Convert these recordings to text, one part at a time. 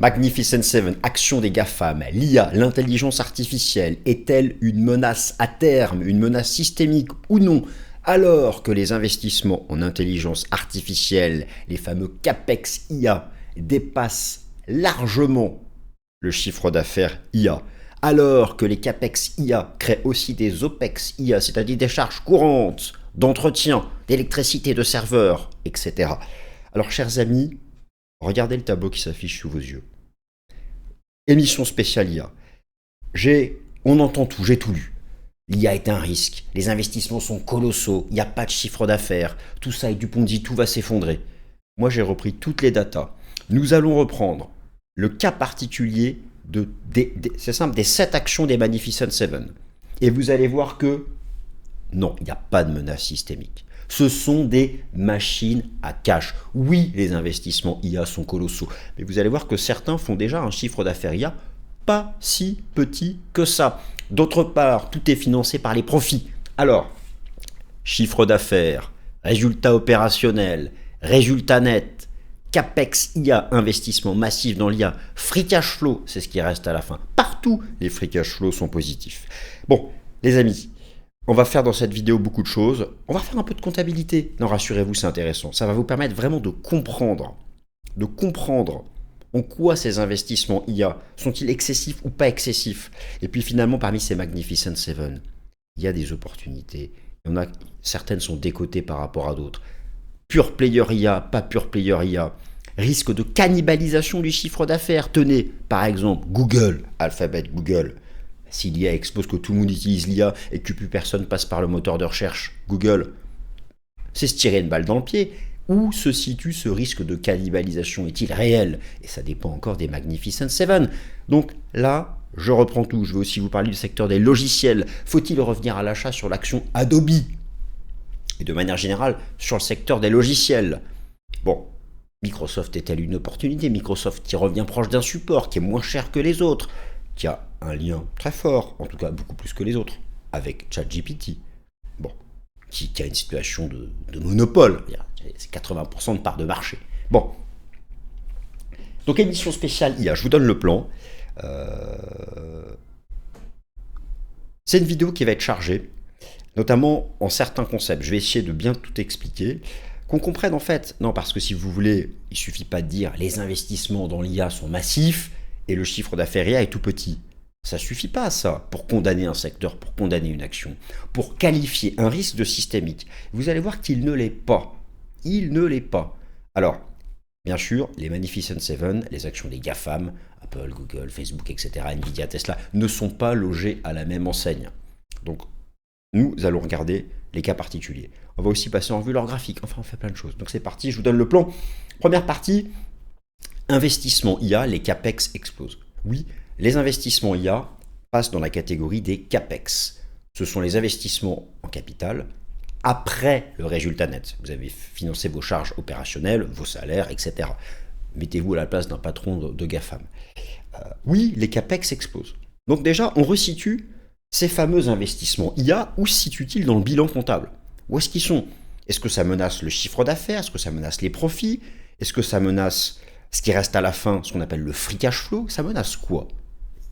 Magnificent Seven, action des GAFAM, l'IA, l'intelligence artificielle, est-elle une menace à terme, une menace systémique ou non? Alors que les investissements en intelligence artificielle, les fameux CAPEX IA, dépassent largement le chiffre d'affaires IA, alors que les CAPEX IA créent aussi des OPEX IA, c'est-à-dire des charges courantes d'entretien, d'électricité, de serveurs, etc. Alors, chers amis, regardez le tableau qui s'affiche sous vos yeux. Émission spéciale IA. On entend tout, j'ai tout lu. L'IA est un risque, les investissements sont colossaux, il n'y a pas de chiffre d'affaires, tout ça est du Ponzi, tout va s'effondrer. Moi j'ai repris toutes les datas. Nous allons reprendre le cas particulier c'est simple, des 7 actions des Magnificent Seven. Et vous allez voir que non, il n'y a pas de menace systémique. Ce sont des machines à cash. Oui, les investissements IA sont colossaux, mais vous allez voir que certains font déjà un chiffre d'affaires IA pas si petit que ça. D'autre part, tout est financé par les profits. Alors, chiffre d'affaires, résultats opérationnels, résultats nets, CAPEX IA, investissement massif dans l'IA, free cash flow, c'est ce qui reste à la fin. Partout, les free cash flows sont positifs. Bon, les amis, on va faire dans cette vidéo beaucoup de choses. On va faire un peu de comptabilité. Non, rassurez-vous, c'est intéressant. Ça va vous permettre vraiment de comprendre en quoi ces investissements IA sont-ils excessifs ou pas excessifs. Et puis finalement, parmi ces Magnificent Seven, il y a des opportunités. Certaines sont décotées par rapport à d'autres. Pure player IA, pas pure player IA. Risque de cannibalisation du chiffre d'affaires. Tenez, par exemple, Google, Alphabet, Google. Si l'IA expose que tout le monde utilise l'IA et que plus personne passe par le moteur de recherche Google, c'est se tirer une balle dans le pied. Où se situe ce risque de cannibalisation? Est-il réel? Et ça dépend encore des Magnificent Seven. Donc là, je reprends tout. Je vais aussi vous parler du secteur des logiciels. Faut-il revenir à l'achat sur l'action Adobe? Et de manière générale, sur le secteur des logiciels. Bon, Microsoft est-elle une opportunité? Microsoft qui revient proche d'un support, qui est moins cher que les autres, qui a un lien très fort, en tout cas beaucoup plus que les autres, avec ChatGPT. Bon, qui a une situation de monopole, c'est 80% de part de marché. Bon, donc émission spéciale IA, je vous donne le plan. C'est une vidéo qui va être chargée, notamment en certains concepts. Je vais essayer de bien tout expliquer, qu'on comprenne en fait. Non, parce que si vous voulez, il suffit pas de dire les investissements dans l'IA sont massifs et le chiffre d'affaires IA est tout petit. Ça suffit pas, ça, pour condamner un secteur, pour condamner une action, pour qualifier un risque de systémique. Vous allez voir qu'il ne l'est pas. Il ne l'est pas. Alors, bien sûr, les Magnificent Seven, les actions des GAFAM, Apple, Google, Facebook, etc., Nvidia, Tesla, ne sont pas logées à la même enseigne. Donc, nous allons regarder les cas particuliers. On va aussi passer en revue leur graphique. Enfin, on fait plein de choses. Donc, c'est parti, je vous donne le plan. Première partie, investissement IA, les CAPEX explosent. Oui, les investissements IA passent dans la catégorie des CAPEX. Ce sont les investissements en capital après le résultat net. Vous avez financé vos charges opérationnelles, vos salaires, etc. Mettez-vous à la place d'un patron de GAFAM. Oui, les CAPEX explosent. Donc déjà, on resitue ces fameux investissements IA. Où se situent-ils dans le bilan comptable? Où est-ce qu'ils sont? Est-ce que ça menace le chiffre d'affaires? Est-ce que ça menace les profits? Est-ce que ça menace ce qui reste à la fin, ce qu'on appelle le free cash flow? Ça menace quoi?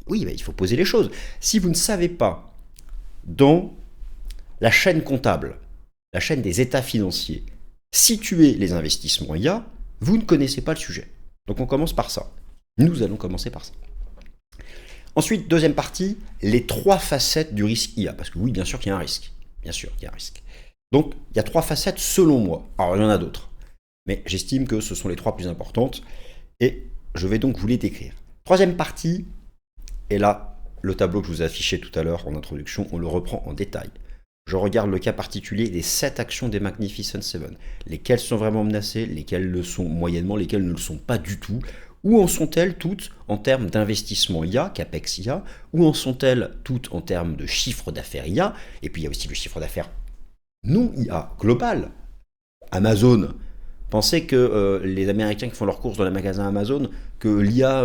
Oui, il faut poser les choses. Si vous ne savez pas, dans la chaîne comptable, la chaîne des états financiers, situer les investissements IA, vous ne connaissez pas le sujet. Donc on commence par ça. Nous allons commencer par ça. Ensuite, deuxième partie, les 3 facettes du risque IA. Parce que oui, bien sûr qu'il y a un risque. Bien sûr qu'il y a un risque. Donc, il y a 3 facettes selon moi. Alors, il y en a d'autres. Mais j'estime que ce sont les 3 plus importantes. Et je vais donc vous les décrire. Troisième partie, et là, le tableau que je vous ai affiché tout à l'heure en introduction, on le reprend en détail. Je regarde le cas particulier des 7 actions des Magnificent Seven. Lesquelles sont vraiment menacées, lesquelles le sont moyennement, lesquelles ne le sont pas du tout. Où en sont-elles toutes en termes d'investissement IA, CAPEX IA? Où en sont-elles toutes en termes de chiffre d'affaires IA? Et puis il y a aussi le chiffre d'affaires non IA, global. Amazon. Pensez que les Américains qui font leurs courses dans les magasins Amazon, que l'IA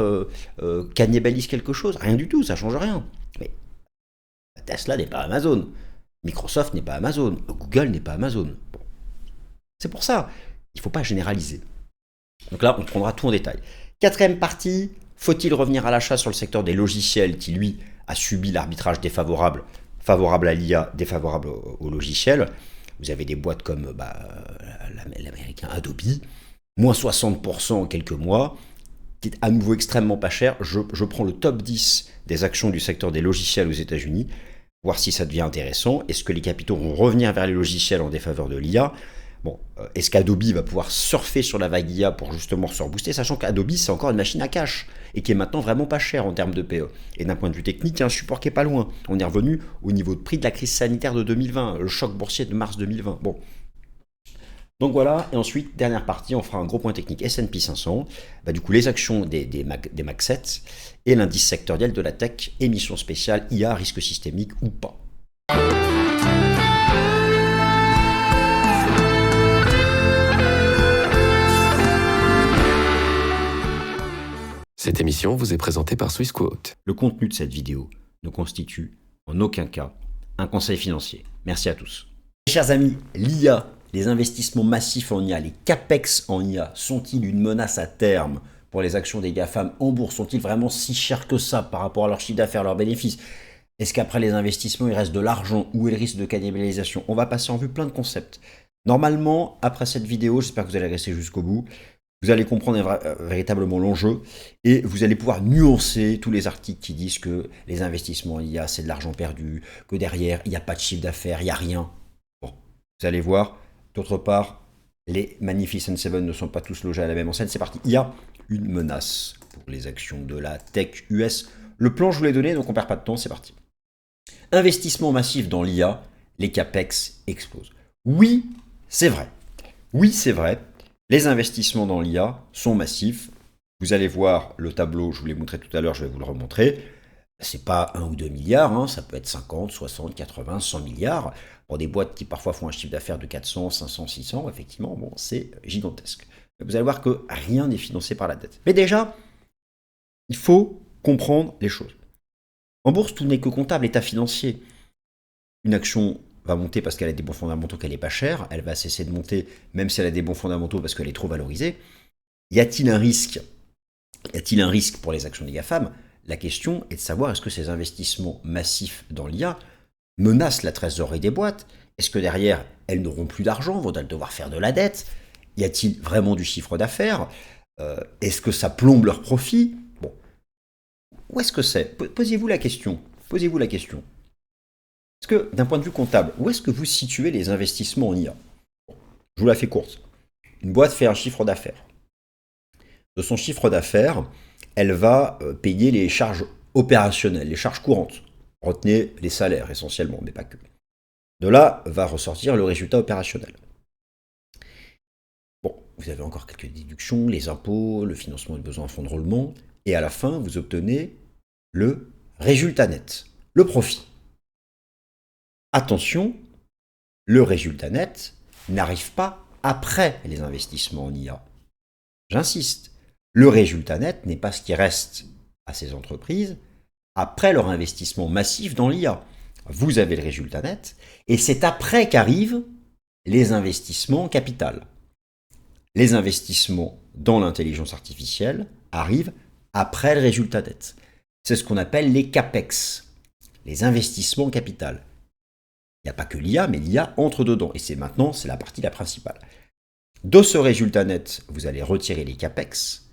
cannibalise quelque chose? Rien du tout, ça ne change rien. Mais Tesla n'est pas Amazon. Microsoft n'est pas Amazon. Google n'est pas Amazon. Bon. C'est pour ça, il ne faut pas généraliser. Donc là, on prendra tout en détail. Quatrième partie, Faut-il revenir à l'achat sur le secteur des logiciels qui, lui, a subi l'arbitrage favorable à l'IA, défavorable aux logiciels? Vous avez des boîtes comme l'américain Adobe, moins 60% en quelques mois, qui est à nouveau extrêmement pas cher. Je prends le top 10 des actions du secteur des logiciels aux États-Unis, voir si ça devient intéressant. Est-ce que les capitaux vont revenir vers les logiciels en défaveur de l'IA? Bon, est-ce qu'Adobe va pouvoir surfer sur la vague IA pour justement se rebooster, sachant qu'Adobe, c'est encore une machine à cash, et qui est maintenant vraiment pas chère en termes de PE. Et d'un point de vue technique, il y a un support qui est pas loin. On est revenu au niveau de prix de la crise sanitaire de 2020, le choc boursier de mars 2020. Bon. Donc voilà, et ensuite, dernière partie, on fera un gros point technique S&P 500, du coup les actions des Mac 7, et l'indice sectoriel de la tech, émission spéciale IA, risque systémique ou pas. Cette émission vous est présentée par Swissquote. Le contenu de cette vidéo ne constitue en aucun cas un conseil financier. Merci à tous. Chers amis, l'IA, les investissements massifs en IA, les CAPEX en IA, sont-ils une menace à terme pour les actions des GAFAM en bourse? Sont-ils vraiment si chers que ça par rapport à leur chiffre d'affaires, leurs bénéfices? Est-ce qu'après les investissements, il reste de l'argent? Où est le risque de cannibalisation? On va passer en vue plein de concepts. Normalement, après cette vidéo, j'espère que vous allez rester jusqu'au bout, vous allez comprendre véritablement l'enjeu et vous allez pouvoir nuancer tous les articles qui disent que les investissements en IA, c'est de l'argent perdu, que derrière, il n'y a pas de chiffre d'affaires, il n'y a rien. Bon, vous allez voir. D'autre part, les Magnificent Seven ne sont pas tous logés à la même enseigne. C'est parti. Il y a une menace pour les actions de la tech US. Le plan, je vous l'ai donné, donc on ne perd pas de temps. C'est parti. Investissement massif dans l'IA, les CAPEX explosent. Oui, c'est vrai. Oui, c'est vrai. Les investissements dans l'IA sont massifs. Vous allez voir le tableau, je vous l'ai montré tout à l'heure, je vais vous le remontrer. C'est pas 1 ou 2 milliards, ça peut être 50, 60, 80, 100 milliards. Pour des boîtes qui parfois font un chiffre d'affaires de 400, 500, 600, effectivement, bon, c'est gigantesque. Vous allez voir que rien n'est financé par la dette. Mais déjà, il faut comprendre les choses. En bourse, tout n'est que comptable, état financier. Une action va monter parce qu'elle a des bons fondamentaux, qu'elle n'est pas chère. Elle va cesser de monter même si elle a des bons fondamentaux parce qu'elle est trop valorisée. Y a-t-il un risque? Y a-t-il un risque pour les actions des GAFAM? La question est de savoir est-ce que ces investissements massifs dans l'IA menacent la trésorerie des boîtes? Est-ce que derrière, elles n'auront plus d'argent, vont-elles devoir faire de la dette? Y a-t-il vraiment du chiffre d'affaires? Est-ce que ça plombe leurs profits? Bon, où est-ce que c'est? Posez-vous la question. Posez-vous la question. Est-ce que, d'un point de vue comptable, où est-ce que vous situez les investissements en IA? Je vous la fais courte. Une boîte fait un chiffre d'affaires. De son chiffre d'affaires, elle va payer les charges opérationnelles, les charges courantes. Retenez les salaires essentiellement, mais pas que. De là va ressortir le résultat opérationnel. Bon, vous avez encore quelques déductions, les impôts, le financement des besoins en fonds de roulement, et à la fin, vous obtenez le résultat net, le profit. Attention, le résultat net n'arrive pas après les investissements en IA. J'insiste, le résultat net n'est pas ce qui reste à ces entreprises après leur investissement massif dans l'IA. Vous avez le résultat net, et c'est après qu'arrivent les investissements en capital. Les investissements dans l'intelligence artificielle arrivent après le résultat net. C'est ce qu'on appelle les CAPEX, les investissements en capital. Il n'y a pas que l'IA, mais l'IA entre dedans. Et c'est la partie la principale. De ce résultat net, vous allez retirer les CAPEX.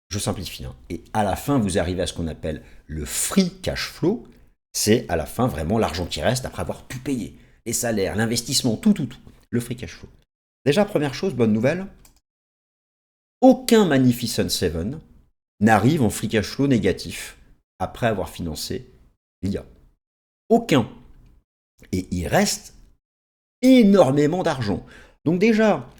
Je simplifie. Et à la fin, vous arrivez à ce qu'on appelle le free cash flow. C'est à la fin vraiment l'argent qui reste après avoir tout payé. Les salaires, l'investissement, tout. Le free cash flow. Déjà, première chose, bonne nouvelle. Aucun Magnificent Seven n'arrive en free cash flow négatif après avoir financé l'IA. Aucun. Et il reste énormément d'argent. Donc déjà,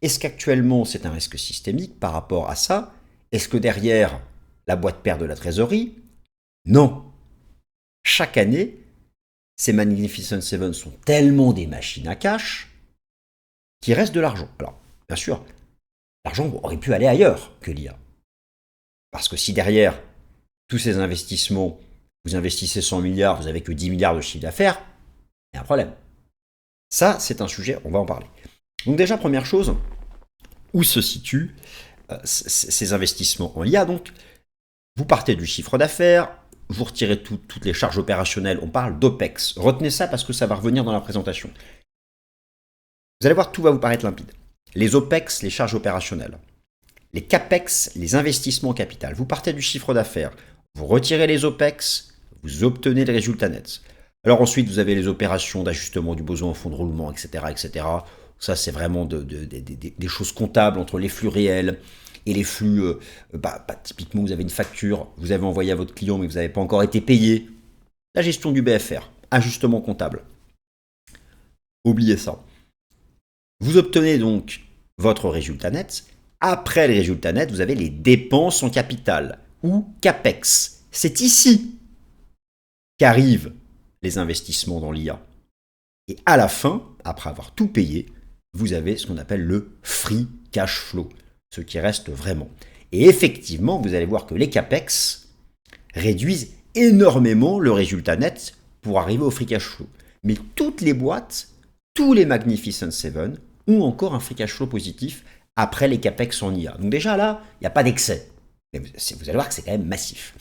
est-ce qu'actuellement c'est un risque systémique par rapport à ça? Est-ce que derrière, la boîte perd de la trésorerie? Non. Chaque année, ces Magnificent Seven sont tellement des machines à cash qu'il reste de l'argent. Alors, bien sûr, l'argent aurait pu aller ailleurs que l'IA. Parce que si derrière tous ces investissements, vous investissez 100 milliards, vous n'avez que 10 milliards de chiffre d'affaires, il y a un problème. Ça, c'est un sujet, on va en parler. Donc déjà, première chose, où se situent ces investissements en IA? Donc, Vous partez du chiffre d'affaires, vous retirez toutes les charges opérationnelles, on parle d'OPEX. Retenez ça parce que ça va revenir dans la présentation. Vous allez voir, tout va vous paraître limpide. Les OPEX, les charges opérationnelles. Les CAPEX, les investissements en capital. Vous partez du chiffre d'affaires, vous retirez les OPEX, vous obtenez le résultat net. Alors ensuite, vous avez les opérations d'ajustement du besoin en fonds de roulement, etc. etc. Ça, c'est vraiment des choses comptables entre les flux réels et les flux... typiquement, vous avez une facture, vous avez envoyé à votre client, mais vous n'avez pas encore été payé. La gestion du BFR, ajustement comptable. Oubliez ça. Vous obtenez donc votre résultat net. Après le résultat net, vous avez les dépenses en capital, ou CAPEX. C'est ici qu'arrivent les investissements dans l'IA. Et à la fin, après avoir tout payé, vous avez ce qu'on appelle le free cash flow, ce qui reste vraiment. Et effectivement, vous allez voir que les CAPEX réduisent énormément le résultat net pour arriver au free cash flow. Mais toutes les boîtes, tous les Magnificent Seven ont encore un free cash flow positif après les CAPEX en IA. Donc déjà là, il n'y a pas d'excès. Mais vous allez voir que c'est quand même massif.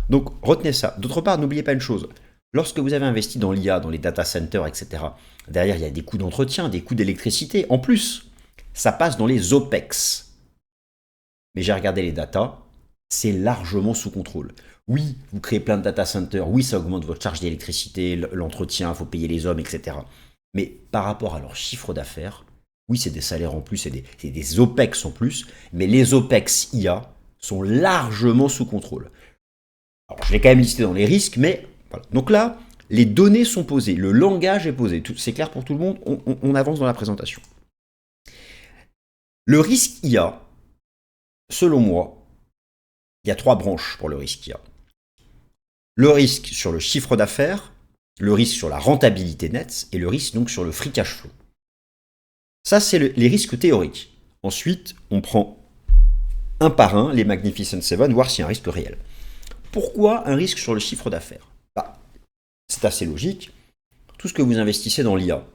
Donc retenez ça. D'autre part, n'oubliez pas une chose. Lorsque vous avez investi dans l'IA, dans les data centers, etc., derrière, il y a des coûts d'entretien, des coûts d'électricité. En plus, ça passe dans les OPEX. Mais j'ai regardé les datas, c'est largement sous contrôle. Oui, vous créez plein de data centers, oui, ça augmente votre charge d'électricité, l'entretien, il faut payer les hommes, etc. Mais par rapport à leur chiffre d'affaires, oui, c'est des salaires en plus, c'est des OPEX en plus, mais les OPEX IA sont largement sous contrôle. Alors, je l'ai quand même listé dans les risques, mais voilà. Donc là, les données sont posées, le langage est posé. C'est clair pour tout le monde, on avance dans la présentation. Le risque IA, selon moi, il y a 3 branches pour le risque IA. Le risque sur le chiffre d'affaires, le risque sur la rentabilité nette et le risque donc sur le free cash flow. Ça, c'est les risques théoriques. Ensuite, on prend un par un les Magnificent Seven, voir s'il y a un risque réel. Pourquoi un risque sur le chiffre d'affaires ? C'est assez logique. Tout ce que vous investissez dans l'IA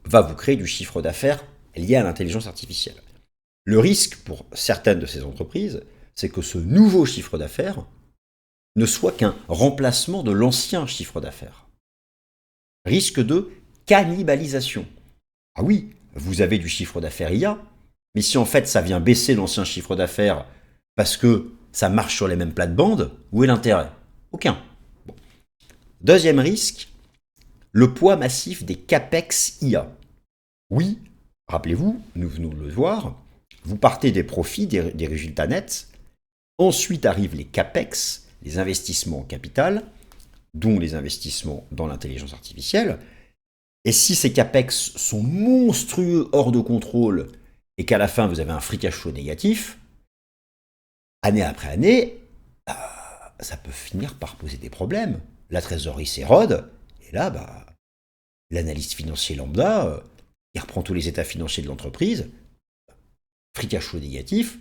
va vous créer du chiffre d'affaires lié à l'intelligence artificielle. Le risque pour certaines de ces entreprises, c'est que ce nouveau chiffre d'affaires ne soit qu'un remplacement de l'ancien chiffre d'affaires. Risque de cannibalisation. Ah oui, vous avez du chiffre d'affaires IA, mais si en fait ça vient baisser l'ancien chiffre d'affaires parce que ça marche sur les mêmes plates-bandes, où est l'intérêt ? Aucun. Bon. Deuxième risque, le poids massif des CAPEX IA. Oui, rappelez-vous, nous venons de le voir, vous partez des profits, des résultats nets, ensuite arrivent les CAPEX, les investissements en capital, dont les investissements dans l'intelligence artificielle. Et si ces CAPEX sont monstrueux, hors de contrôle, et qu'à la fin vous avez un free cash flow négatif, année après année, ça peut finir par poser des problèmes. La trésorerie s'érode, et là, l'analyste financier lambda, il reprend tous les états financiers de l'entreprise, free cash flow négatif,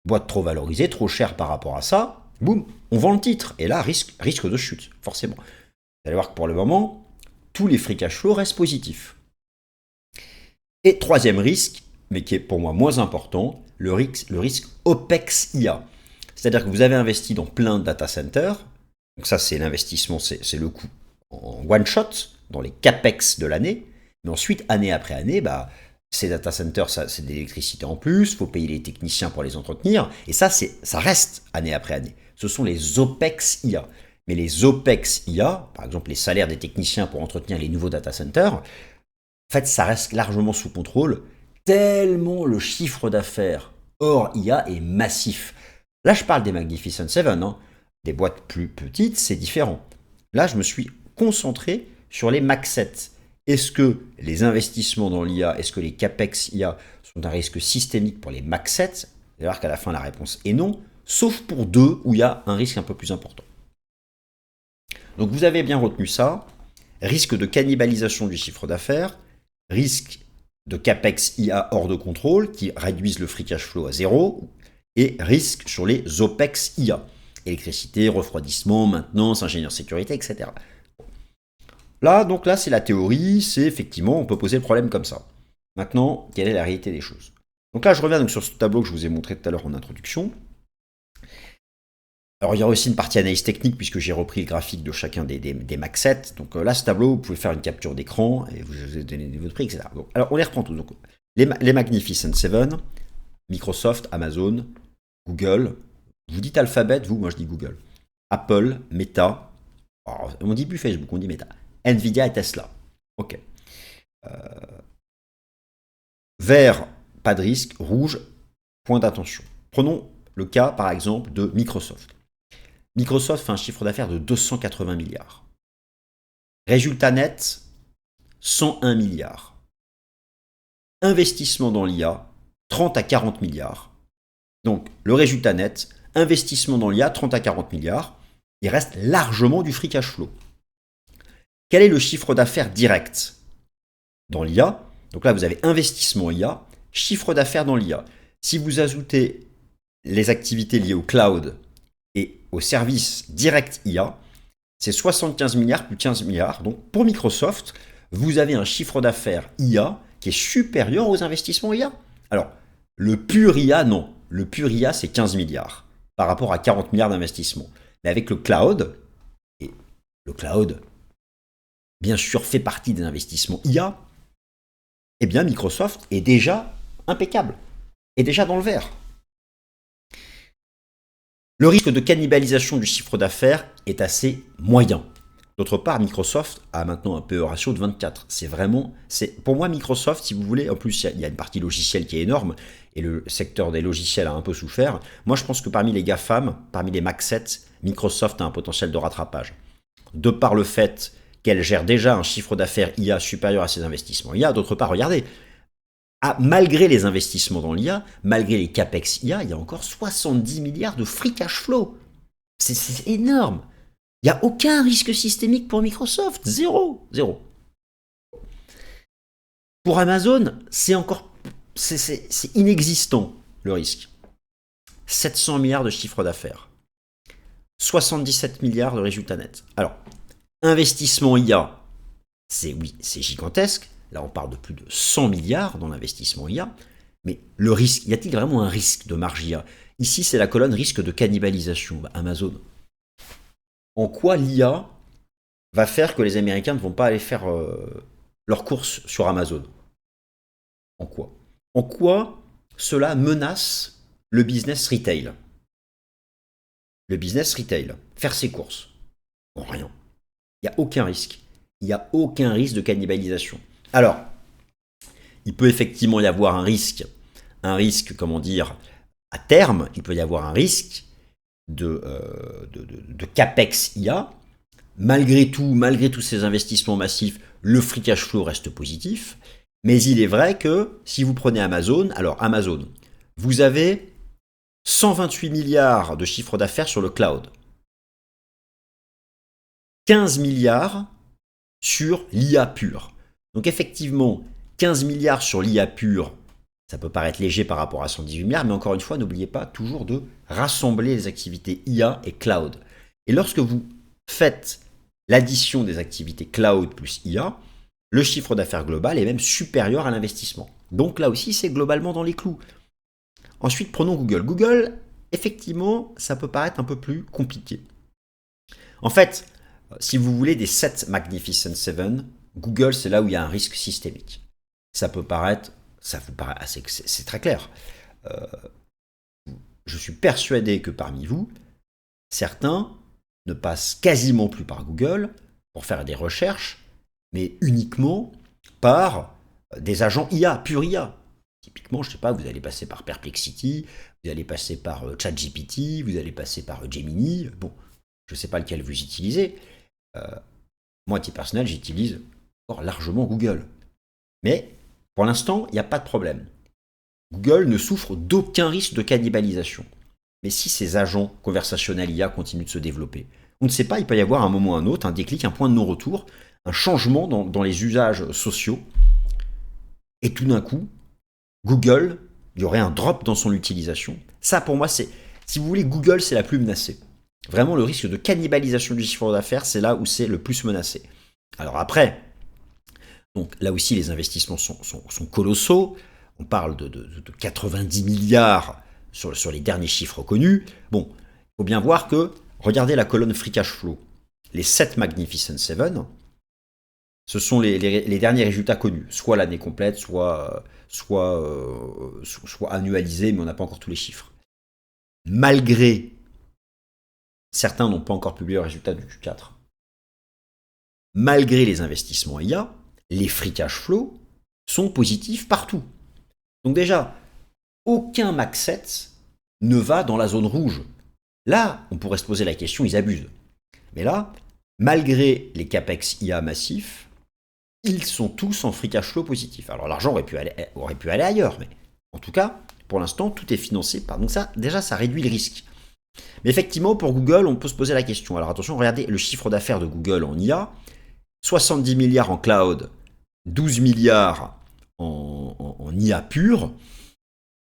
boîte trop valorisée, trop chère par rapport à ça, boum, on vend le titre, et là, risque de chute, forcément. Vous allez voir que pour le moment, tous les free cash flow restent positifs. Et troisième risque, mais qui est pour moi moins important, le risque OPEX IA. C'est-à-dire que vous avez investi dans plein de data centers, donc ça c'est l'investissement, c'est le coût en one shot, dans les CAPEX de l'année, mais ensuite, année après année, ces data centers, c'est de l'électricité en plus, il faut payer les techniciens pour les entretenir, et ça reste année après année. Ce sont les OPEX IA. Mais les OPEX IA, par exemple les salaires des techniciens pour entretenir les nouveaux data centers, en fait, ça reste largement sous contrôle, tellement le chiffre d'affaires hors IA est massif. Là, je parle des Magnificent Seven, hein. Des boîtes plus petites, c'est différent. Là, je me suis concentré sur les Max 7. Est-ce que les investissements dans l'IA, est-ce que les CAPEX IA sont un risque systémique pour les Max 7 ? Vous allez voir qu'à la fin, la réponse est non, sauf pour 2 où il y a un risque un peu plus important. Donc vous avez bien retenu ça, risque de cannibalisation du chiffre d'affaires, risque de CAPEX IA hors de contrôle qui réduisent le free cash flow à zéro, et risque sur les OPEX IA, électricité, refroidissement, maintenance, ingénieur sécurité, etc. Là, c'est la théorie, c'est effectivement, on peut poser le problème comme ça. Maintenant, quelle est la réalité des choses ? Donc là, je reviens sur ce tableau que je vous ai montré tout à l'heure en introduction. Alors, il y aura aussi une partie analyse technique, puisque j'ai repris le graphique de chacun des Mac 7. Donc là, ce tableau, vous pouvez faire une capture d'écran, et vous avez donné votre prix, etc. Donc, alors, on les reprend tous. Donc, les Magnificent Seven, Microsoft, Amazon, Google. Vous dites Alphabet, vous, moi je dis Google. Apple, Meta. Alors, on dit plus Facebook, on dit Meta. Nvidia et Tesla. OK. Vert, pas de risque. Rouge, point d'attention. Prenons le cas, par exemple, de Microsoft. Microsoft fait un chiffre d'affaires de 280 milliards. Résultat net, 101 milliards. Investissement dans l'IA, 30 à 40 milliards. Donc, le résultat net, investissement dans l'IA, 30 à 40 milliards. Il reste largement du free cash flow. Quel est le chiffre d'affaires direct dans l'IA? Donc là, vous avez investissement IA, chiffre d'affaires dans l'IA. Si vous ajoutez les activités liées au cloud et aux services directs IA, c'est 75 milliards plus 15 milliards. Donc pour Microsoft, vous avez un chiffre d'affaires IA qui est supérieur aux investissements IA. Alors, le pur IA, non. Le pur IA, c'est 15 milliards par rapport à 40 milliards d'investissements. Mais avec le cloud, et le cloud, bien sûr, fait partie des investissements IA, eh bien, Microsoft est déjà impeccable, est déjà dans le vert. Le risque de cannibalisation du chiffre d'affaires est assez moyen. D'autre part, Microsoft a maintenant un PE ratio de 24. Pour moi, Microsoft, si vous voulez, en plus, il y a une partie logicielle qui est énorme, et le secteur des logiciels a un peu souffert. Moi, je pense que parmi les GAFAM, parmi les Mac 7, Microsoft a un potentiel de rattrapage. De par le fait qu'elle gère déjà un chiffre d'affaires IA supérieur à ses investissements IA. D'autre part, regardez, malgré les investissements dans l'IA, malgré les CAPEX IA, il y a encore 70 milliards de free cash flow. C'est énorme. Il n'y a aucun risque systémique pour Microsoft. Zéro. Zéro. Pour Amazon, c'est inexistant, le risque. 700 milliards de chiffre d'affaires. 77 milliards de résultats nets. Alors, investissement IA, c'est gigantesque. Là, on parle de plus de 100 milliards dans l'investissement IA. Mais le risque, y a-t-il vraiment un risque de marge IA? Ici, c'est la colonne risque de cannibalisation. Amazon. En quoi l'IA va faire que les Américains ne vont pas aller faire leurs courses sur Amazon? En quoi? En quoi cela menace le business retail? Le business retail, faire ses courses. Bon, rien. Il n'y a aucun risque. Il n'y a aucun risque de cannibalisation. Alors, il peut effectivement y avoir un risque, comment dire, à terme, il peut y avoir un risque de CAPEX IA. Malgré tous ces investissements massifs, le free cash flow reste positif. Mais il est vrai que si vous prenez Amazon, alors Amazon, vous avez 128 milliards de chiffre d'affaires sur le cloud. 15 milliards sur l'IA pure. Donc effectivement, 15 milliards sur l'IA pure, ça peut paraître léger par rapport à 118 milliards, mais encore une fois, n'oubliez pas toujours de rassembler les activités IA et cloud. Et lorsque vous faites l'addition des activités cloud plus IA, le chiffre d'affaires global est même supérieur à l'investissement. Donc là aussi, c'est globalement dans les clous. Ensuite, prenons Google. Google, effectivement, ça peut paraître un peu plus compliqué. En fait, si vous voulez des 7 Magnificent 7, Google, c'est là où il y a un risque systémique. Ça vous paraît assez, c'est très clair. Je suis persuadé que parmi vous, certains ne passent quasiment plus par Google pour faire des recherches, mais uniquement par des agents IA, pur IA. Typiquement, je ne sais pas, vous allez passer par Perplexity, vous allez passer par ChatGPT, vous allez passer par Gemini. Bon, je ne sais pas lequel vous utilisez. Moi, à titre personnel, j'utilise encore largement Google. Mais pour l'instant, il n'y a pas de problème. Google ne souffre d'aucun risque de cannibalisation. Mais si ces agents conversationnels IA continuent de se développer, on ne sait pas, il peut y avoir un moment ou un autre, un déclic, un point de non-retour, un changement dans les usages sociaux. Et tout d'un coup, Google, il y aurait un drop dans son utilisation. Ça, pour moi, si vous voulez, Google, c'est la plus menacée. Vraiment, le risque de cannibalisation du chiffre d'affaires, c'est là où c'est le plus menacé. Alors après, donc là aussi, les investissements sont colossaux. On parle de 90 milliards sur les derniers chiffres connus. Bon, faut bien voir que, regardez la colonne Free Cash Flow. Les 7 Magnificent Seven, ce sont les derniers résultats connus, soit l'année complète, soit annualisé, mais on n'a pas encore tous les chiffres. Malgré, certains n'ont pas encore publié le résultat du Q4, malgré les investissements IA, les free cash flow sont positifs partout. Donc déjà, aucun Max 7 ne va dans la zone rouge. Là, on pourrait se poser la question, ils abusent. Mais là, malgré les capex IA massifs, ils sont tous en free cash flow positif. Alors l'argent aurait pu aller ailleurs, mais en tout cas, pour l'instant, tout est financé par. Donc ça, déjà, ça réduit le risque. Mais effectivement, pour Google, on peut se poser la question. Alors attention, regardez le chiffre d'affaires de Google en IA, 70 milliards en cloud, 12 milliards en IA pure.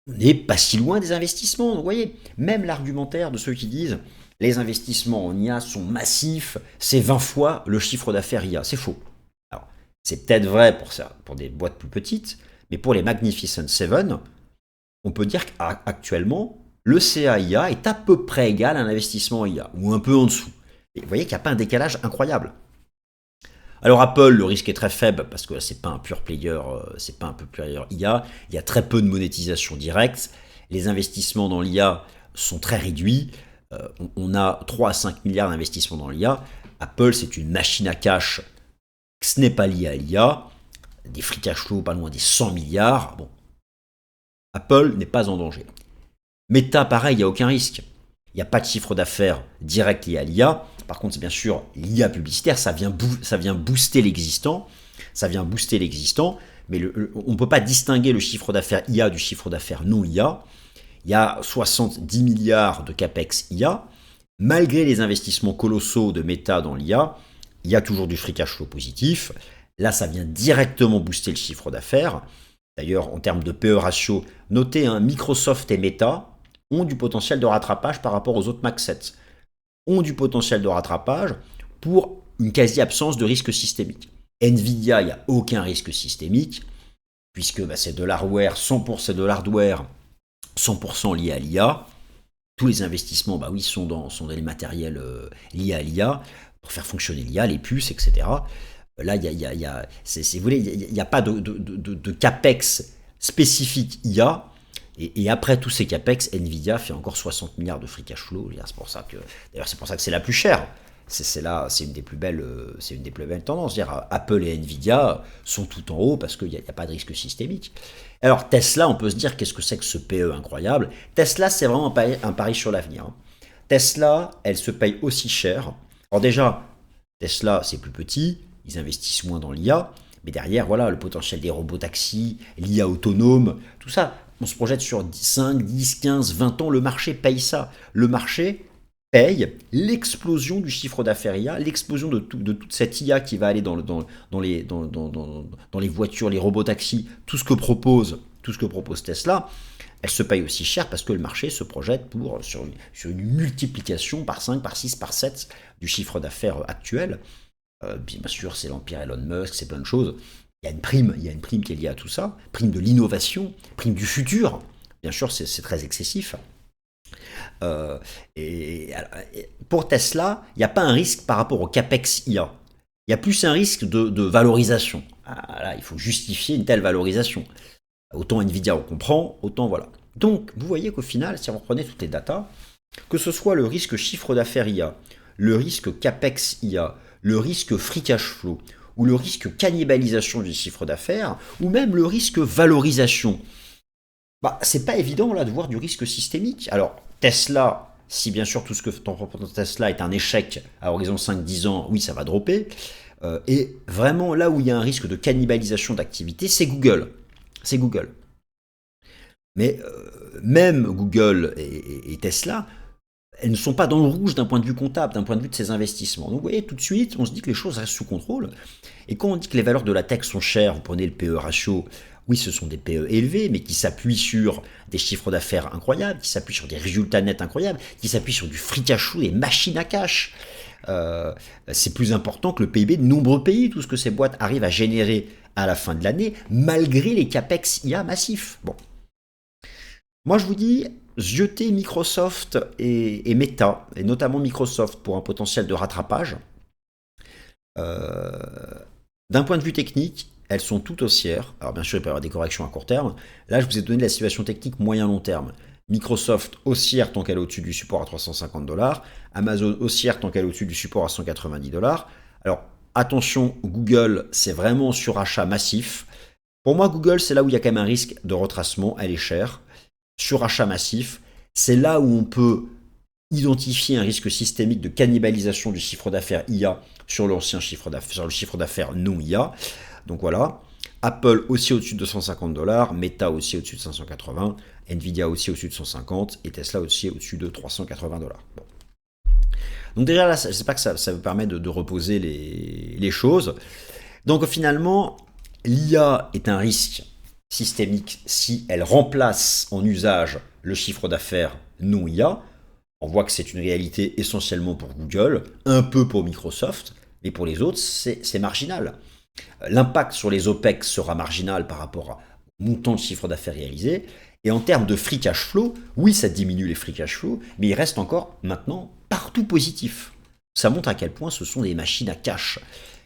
On n'est pas si loin des investissements. Donc vous voyez, même l'argumentaire de ceux qui disent les investissements en IA sont massifs, c'est 20 fois le chiffre d'affaires IA. C'est faux. Alors, c'est peut-être vrai pour des boîtes plus petites, mais pour les Magnificent Seven, on peut dire qu'actuellement, le CA-IA est à peu près égal à un investissement IA, ou un peu en dessous. Et vous voyez qu'il n'y a pas un décalage incroyable. Alors Apple, le risque est très faible parce que c'est pas un pure player, c'est pas un pure player IA. Il y a très peu de monétisation directe. Les investissements dans l'IA sont très réduits. On a 3 à 5 milliards d'investissements dans l'IA. Apple, c'est une machine à cash. Ce n'est pas lié à l'IA. Des free cash flow pas loin des 100 milliards. Bon, Apple n'est pas en danger. Meta, pareil, il n'y a aucun risque. Il n'y a pas de chiffre d'affaires direct lié à l'IA. Par contre, c'est bien sûr l'IA publicitaire, ça vient booster l'existant. Ça vient booster l'existant, mais on ne peut pas distinguer le chiffre d'affaires IA du chiffre d'affaires non IA. Il y a 70 milliards de capex IA. Malgré les investissements colossaux de Meta dans l'IA, il y a toujours du free cash flow positif. Là, ça vient directement booster le chiffre d'affaires. D'ailleurs, en termes de PE ratio, notez, Microsoft et Meta ont du potentiel de rattrapage par rapport aux autres Max 7. Ont du potentiel de rattrapage pour une quasi-absence de risque systémique. Nvidia, il n'y a aucun risque systémique, puisque c'est de l'hardware, 100% de l'hardware, 100% lié à l'IA. Tous les investissements, sont dans les matériels liés à l'IA, pour faire fonctionner l'IA, les puces, etc. Là, si vous voulez, il n'y a pas de capex spécifique IA. Et après tous ces capex, Nvidia fait encore 60 milliards de free cash flow. C'est pour ça que c'est la plus chère. C'est une des plus belles tendances. Apple et Nvidia sont tout en haut parce qu'il n'y a pas de risque systémique. Alors Tesla, on peut se dire qu'est-ce que c'est que ce PE incroyable. Tesla, c'est vraiment un pari sur l'avenir. Tesla, elle se paye aussi cher. Alors déjà, Tesla, c'est plus petit, ils investissent moins dans l'IA, mais derrière, voilà, le potentiel des robotaxis, l'IA autonome, tout ça. On se projette sur 5, 10, 15, 20 ans, le marché paye ça. Le marché paye l'explosion du chiffre d'affaires IA, l'explosion de toute cette IA qui va aller dans les voitures, les robotaxis, tout ce que propose Tesla. Elle se paye aussi cher parce que le marché se projette sur une multiplication par 5, par 6, par 7 du chiffre d'affaires actuel. Bien sûr, c'est l'empire Elon Musk, c'est plein de choses. Il y a une prime qui est liée à tout ça, prime de l'innovation, prime du futur. Bien sûr, c'est très excessif. Pour Tesla, il n'y a pas un risque par rapport au capex IA. Il y a plus un risque de valorisation. Là, il faut justifier une telle valorisation. Autant Nvidia on comprend, autant voilà. Donc, vous voyez qu'au final, si vous reprenez toutes les datas, que ce soit le risque chiffre d'affaires IA, le risque capex IA, le risque free cash flow, ou le risque cannibalisation du chiffre d'affaires, ou même le risque valorisation, c'est pas évident là de voir du risque systémique. Alors, Tesla, si bien sûr tout ce que propose Tesla est un échec à horizon 5-10 ans, oui, ça va dropper. Et vraiment, là où il y a un risque de cannibalisation d'activité, c'est Google. C'est Google. Mais même Google et Tesla, elles ne sont pas dans le rouge d'un point de vue comptable, d'un point de vue de ces investissements. Donc vous voyez, tout de suite, on se dit que les choses restent sous contrôle. Et quand on dit que les valeurs de la tech sont chères, vous prenez le PE ratio, oui, ce sont des PE élevés, mais qui s'appuient sur des chiffres d'affaires incroyables, qui s'appuient sur des résultats nets incroyables, qui s'appuient sur du free cash flow, des machines à cash. C'est plus important que le PIB de nombreux pays, tout ce que ces boîtes arrivent à générer à la fin de l'année, malgré les capex IA massifs. Bon. Moi, je vous dis, zioter Microsoft et Meta, et notamment Microsoft pour un potentiel de rattrapage. Euh, D'un point de vue technique, elles sont tout haussières. Alors bien sûr, il peut y avoir des corrections à court terme. Là, je vous ai donné la situation technique moyen-long terme. Microsoft haussière tant qu'elle est au-dessus du support à 350 $. Amazon haussière tant qu'elle est au-dessus du support à 190 $. Alors attention, Google, c'est vraiment surachat massif. Pour moi, Google, c'est là où il y a quand même un risque de retracement. Elle est chère. Surachat massif, c'est là où on peut identifier un risque systémique de cannibalisation du chiffre d'affaires IA sur l'ancien chiffre d'affaires, sur le chiffre d'affaires non IA. Donc voilà. Apple aussi au-dessus de 250 $, Meta aussi au-dessus de 580, Nvidia aussi au-dessus de 150 et Tesla aussi au-dessus de 380 $. Bon. Donc déjà là, je ne sais pas que ça vous permet de reposer les choses. Donc finalement, l'IA est un risque systémique si elle remplace en usage le chiffre d'affaires non IA. On voit que c'est une réalité essentiellement pour Google, un peu pour Microsoft, mais pour les autres, c'est marginal. L'impact sur les OPEX sera marginal par rapport au montant de chiffre d'affaires réalisé. Et en termes de free cash flow, oui, ça diminue les free cash flow, mais il reste encore maintenant partout positif. Ça montre à quel point ce sont des machines à cash.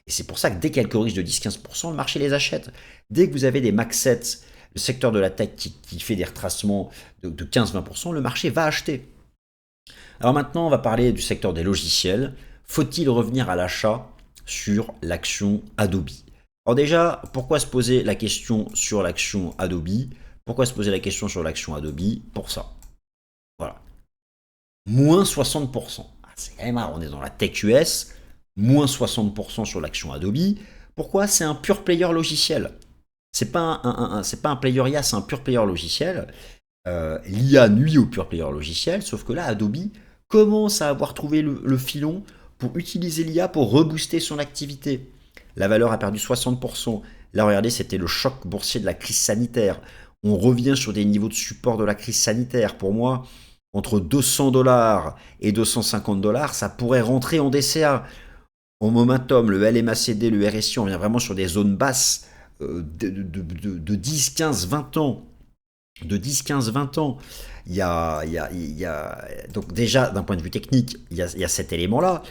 Et c'est pour ça que dès qu'elles corrigent de 10-15%, le marché les achète. Dès que vous avez des max sets, le secteur de la tech qui fait des retracements de 15-20%, le marché va acheter. Alors maintenant, on va parler du secteur des logiciels. Faut-il revenir à l'achat sur l'action Adobe? Alors déjà, pourquoi se poser la question sur l'action Adobe? Pourquoi se poser la question sur l'action Adobe? Pour ça. Voilà. Moins 60%. Ah, c'est quand même rare, on est dans la tech US. Moins 60% sur l'action Adobe. Pourquoi? C'est un pure player logiciel. C'est pas c'est pas un player IA, c'est un pure player logiciel. L'IA nuit au pure player logiciel, sauf que là, Adobe commence à avoir trouvé le filon pour utiliser l'IA pour rebooster son activité. La valeur a perdu 60%. Là, regardez, c'était le choc boursier de la crise sanitaire. On revient sur des niveaux de support de la crise sanitaire. Pour moi, entre 200 $ et 250 $, ça pourrait rentrer en DCA. En momentum, le LMACD, le RSI, on revient vraiment sur des zones basses de 10, 15, 20 ans. De 10, 15, 20 ans. Donc déjà, d'un point de vue technique, il y a cet élément-là.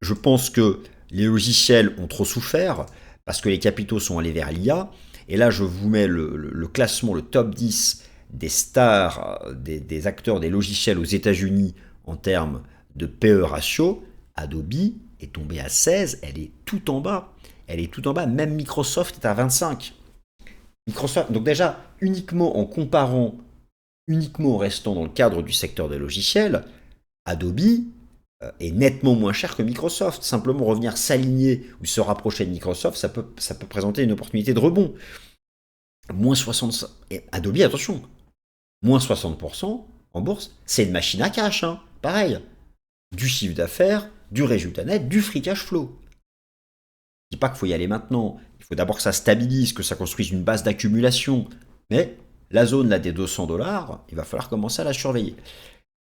Je pense que les logiciels ont trop souffert parce que les capitaux sont allés vers l'IA. Et là, je vous mets le classement, le top 10 des stars, des acteurs des logiciels aux États-Unis en termes de PE ratio. Adobe est tombé à 16, elle est tout en bas. Elle est tout en bas, même Microsoft est à 25. Microsoft, donc déjà, uniquement en comparant, uniquement en restant dans le cadre du secteur des logiciels, Adobe est nettement moins cher que Microsoft. Simplement revenir s'aligner ou se rapprocher de Microsoft, ça peut présenter une opportunité de rebond. Moins 60%, et Adobe, attention, moins 60% en bourse, c'est une machine à cash, hein, pareil. Du chiffre d'affaires, du résultat net, du free cash flow. Je dis pas qu'il faut y aller maintenant. Il faut d'abord que ça stabilise, que ça construise une base d'accumulation. Mais la zone là des 200 $, il va falloir commencer à la surveiller.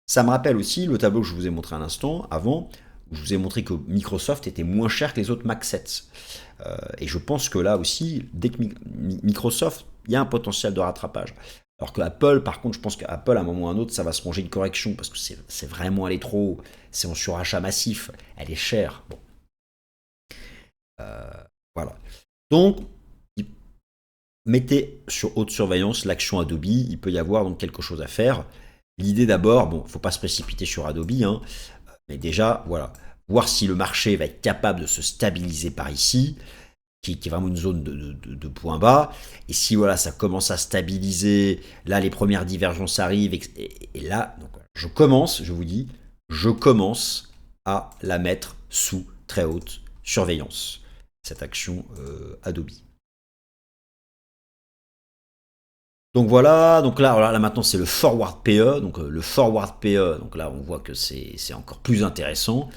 Ça me rappelle aussi le tableau que je vous ai montré un instant avant, où je vous ai montré que Microsoft était moins cher que les autres Mac 7. Et je pense que là aussi, dès que Microsoft, il y a un potentiel de rattrapage. Alors que Apple, par contre, je pense qu'Apple, à un moment ou à un autre, ça va se manger une correction, parce que c'est vraiment aller trop haut. C'est en surachat massif. Elle est chère. Bon. Voilà. Donc, mettez sur haute surveillance l'action Adobe. Il peut y avoir donc quelque chose à faire. L'idée d'abord, bon, il ne faut pas se précipiter sur Adobe, hein, mais déjà, voilà, voir si le marché va être capable de se stabiliser par ici, qui est vraiment une zone de point bas. Et si voilà, ça commence à stabiliser, là les premières divergences arrivent, et là, donc, je vous dis, je commence à la mettre sous très haute surveillance, cette action Adobe. Donc voilà, donc là maintenant c'est le forward PE, donc le forward PE, donc là on voit que c'est encore plus intéressant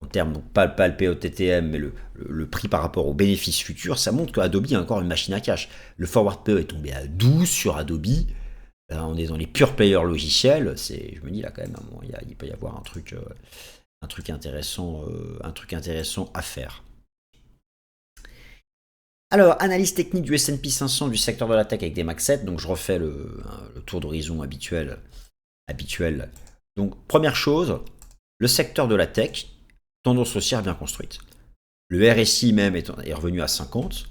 en termes, donc pas le PE TTM, mais le prix par rapport aux bénéfices futurs, ça montre que Adobe a encore une machine à cash. Le forward PE est tombé à 12 sur Adobe, là on est dans les pure players logiciels, je me dis là quand même, il peut y avoir un truc intéressant à faire. Alors, analyse technique du S&P 500 du secteur de la tech avec des Max 7. Donc, je refais le tour d'horizon habituel. Donc, première chose, le secteur de la tech, tendance haussière bien construite. Le RSI même est revenu à 50.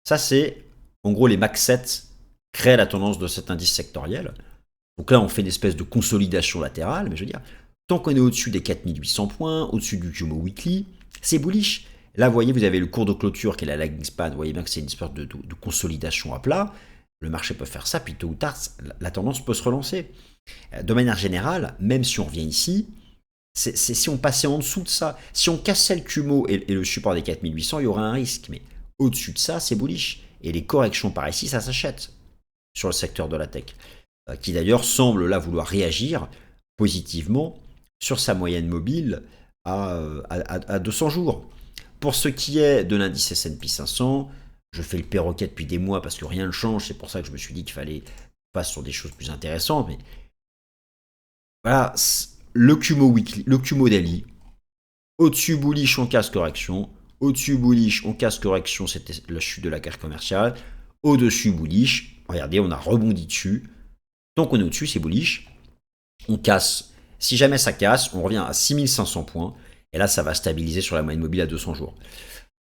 Ça, c'est en gros les Max 7 créent la tendance de cet indice sectoriel. Donc là, on fait une espèce de consolidation latérale, mais je veux dire, tant qu'on est au-dessus des 4800 points, au-dessus du Kumo Weekly, c'est bullish. Là, vous voyez, vous avez le cours de clôture qui est la lagging span. Vous voyez bien que c'est une espèce de consolidation à plat. Le marché peut faire ça, puis tôt ou tard, la tendance peut se relancer. De manière générale, même si on revient ici, c'est si on passait en dessous de ça. Si on cassait le Kumo et le support des 4800, il y aurait un risque. Mais au-dessus de ça, c'est bullish. Et les corrections par ici, ça s'achète sur le secteur de la tech. Qui d'ailleurs semble là vouloir réagir positivement sur sa moyenne mobile à 200 jours. Pour ce qui est de l'indice S&P 500, je fais le perroquet depuis des mois parce que rien ne change. C'est pour ça que je me suis dit qu'il fallait passer sur des choses plus intéressantes. Mais voilà, le Kumo Weekly, le Kumo Daily, au-dessus bullish, on casse correction. Au-dessus bullish, on casse correction, c'était la chute de la guerre commerciale. Au-dessus bullish, regardez, on a rebondi dessus. Donc on est au-dessus, c'est bullish. On casse. Si jamais ça casse, on revient à 6500 points. Et là, ça va stabiliser sur la moyenne mobile à 200 jours.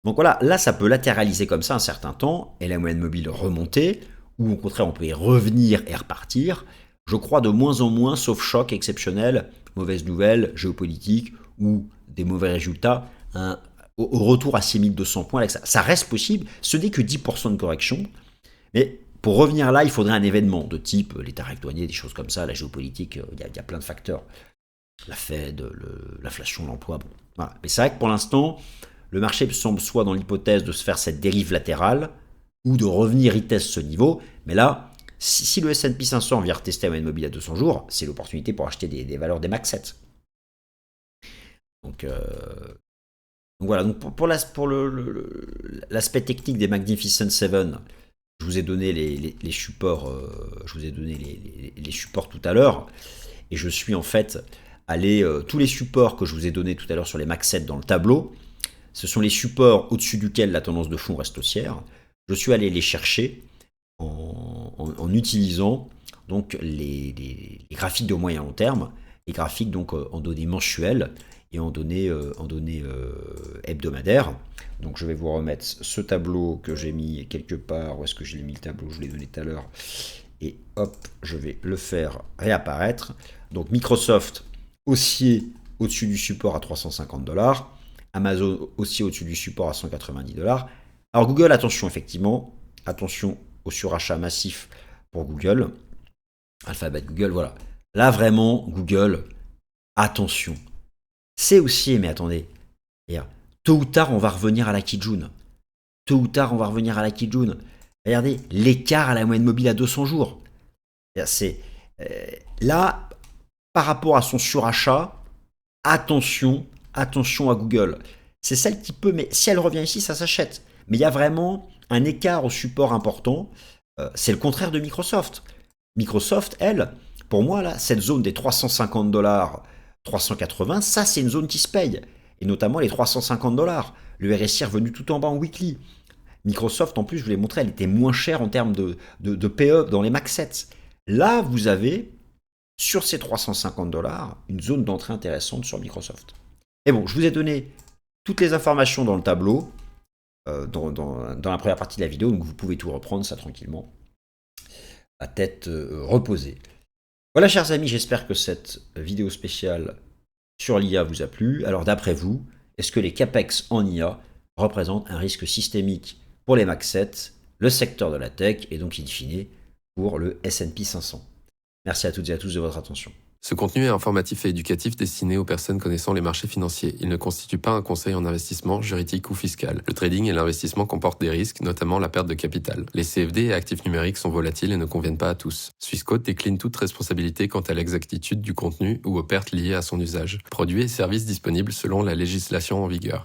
Donc voilà, là, ça peut latéraliser comme ça un certain temps. Et la moyenne mobile remonter. Ou au contraire, on peut y revenir et repartir. Je crois de moins en moins, sauf choc exceptionnel, mauvaise nouvelle, géopolitique ou des mauvais résultats, au retour à 6200 points. Ça reste possible. Ce n'est que 10% de correction. Mais pour revenir là, il faudrait un événement de type les tarifs douaniers, des choses comme ça, la géopolitique, il y a plein de facteurs. La Fed, l'inflation, l'emploi, bon. Voilà. Mais c'est vrai que pour l'instant, le marché semble soit dans l'hypothèse de se faire cette dérive latérale ou de revenir retest ce niveau. Mais là, si le S&P 500 vient retester la moyenne mobile à 200 jours, c'est l'opportunité pour acheter des valeurs des Max 7. Donc voilà, donc pour l'aspect technique des Magnificent Seven, je vous ai donné les supports, les supports tout à l'heure, et je suis en fait allé tous les supports que je vous ai donnés tout à l'heure sur les Max 7 dans le tableau. Ce sont les supports au-dessus duquel la tendance de fond reste haussière. Je suis allé les chercher en utilisant donc les graphiques de moyen long terme, les graphiques donc en données mensuelles et en données hebdomadaires. Donc je vais vous remettre ce tableau que j'ai mis quelque part. Où est-ce que je l'ai mis le tableau? Je l'ai donné tout à l'heure. Et hop, je vais le faire réapparaître. Donc Microsoft haussier au-dessus du support à $350. Amazon haussier au-dessus du support à $190. Alors Google, attention effectivement. Attention au surachat massif pour Google. Alphabet Google, voilà. Là vraiment, Google, attention. C'est haussier, mais attendez. Tôt ou tard, on va revenir à la Kijun. Regardez, l'écart à la moyenne mobile à 200 jours. C'est là, par rapport à son surachat, attention à Google. C'est celle qui peut, mais si elle revient ici, ça s'achète. Mais il y a vraiment un écart au support important. C'est le contraire de Microsoft. Microsoft, elle, pour moi, là, cette zone des $350, 380, ça, c'est une zone qui se paye. Et notamment les $350. Le RSI est revenu tout en bas en weekly. Microsoft, en plus, je vous l'ai montré, elle était moins chère en termes de PE dans les Max 7. Là, vous avez, sur ces $350, une zone d'entrée intéressante sur Microsoft. Et bon, je vous ai donné toutes les informations dans le tableau, dans la première partie de la vidéo, donc vous pouvez tout reprendre ça tranquillement, à tête reposée. Voilà, chers amis, j'espère que cette vidéo spéciale sur l'IA vous a plu. Alors, d'après vous, est-ce que les CAPEX en IA représentent un risque systémique pour les Max 7, le secteur de la tech et donc, in fine, pour le S&P 500? Merci à toutes et à tous de votre attention. Ce contenu est informatif et éducatif destiné aux personnes connaissant les marchés financiers. Il ne constitue pas un conseil en investissement, juridique ou fiscal. Le trading et l'investissement comportent des risques, notamment la perte de capital. Les CFD et actifs numériques sont volatiles et ne conviennent pas à tous. Swissquote décline toute responsabilité quant à l'exactitude du contenu ou aux pertes liées à son usage. Produits et services disponibles selon la législation en vigueur.